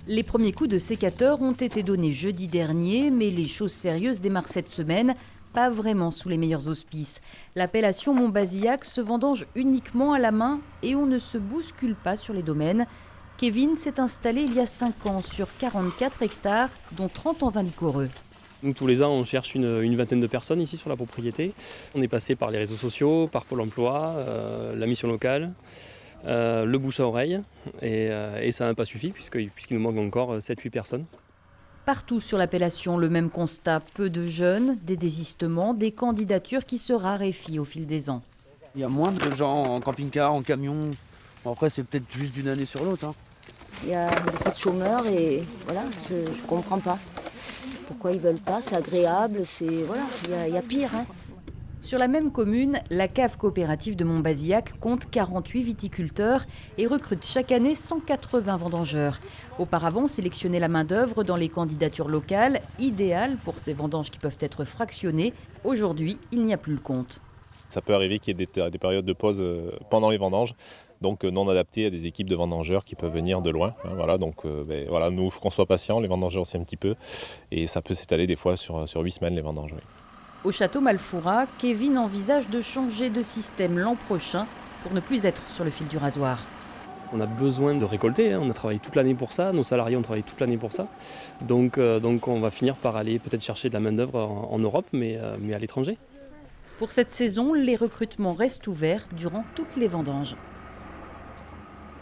Les premiers coups de sécateur ont été donnés jeudi dernier, mais les choses sérieuses démarrent cette semaine, pas vraiment sous les meilleurs auspices. L'appellation Montbazillac se vendange uniquement à la main et on ne se bouscule pas sur les domaines. Kevin s'est installé il y a 5 ans sur 44 hectares, dont 30 en vin liquoreux. Nous, tous les ans, on cherche une vingtaine de personnes ici sur la propriété. On est passé par les réseaux sociaux, par Pôle emploi, la mission locale, le bouche à oreille. Et ça n'a pas suffi puisqu'il nous manque encore 7-8 personnes. Partout sur l'appellation, le même constat, peu de jeunes, des désistements, des candidatures qui se raréfient au fil des ans. Il y a moins de gens en camping-car, en camion. Bon, après, c'est peut-être juste d'une année sur l'autre. Il y a beaucoup de chômeurs et voilà, je ne comprends pas. Pourquoi ils ne veulent pas, c'est agréable, voilà, il y a pire. Sur la même commune, la cave coopérative de Montbazillac compte 48 viticulteurs et recrute chaque année 180 vendangeurs. Auparavant, on sélectionnait la main-d'œuvre dans les candidatures locales, idéales pour ces vendanges qui peuvent être fractionnées. Aujourd'hui, il n'y a plus le compte. Ça peut arriver qu'il y ait des périodes de pause pendant les vendanges, donc non adaptées à des équipes de vendangeurs qui peuvent venir de loin. Voilà, donc nous, il faut qu'on soit patient, les vendangeurs aussi un petit peu, et ça peut s'étaler des fois sur 8 semaines les vendanges. Oui. Au château Malfoura, Kevin envisage de changer de système l'an prochain pour ne plus être sur le fil du rasoir. On a besoin de récolter, on a travaillé toute l'année pour ça, nos salariés ont travaillé toute l'année pour ça. Donc on va finir par aller peut-être chercher de la main-d'œuvre en Europe, mais à l'étranger. Pour cette saison, les recrutements restent ouverts durant toutes les vendanges.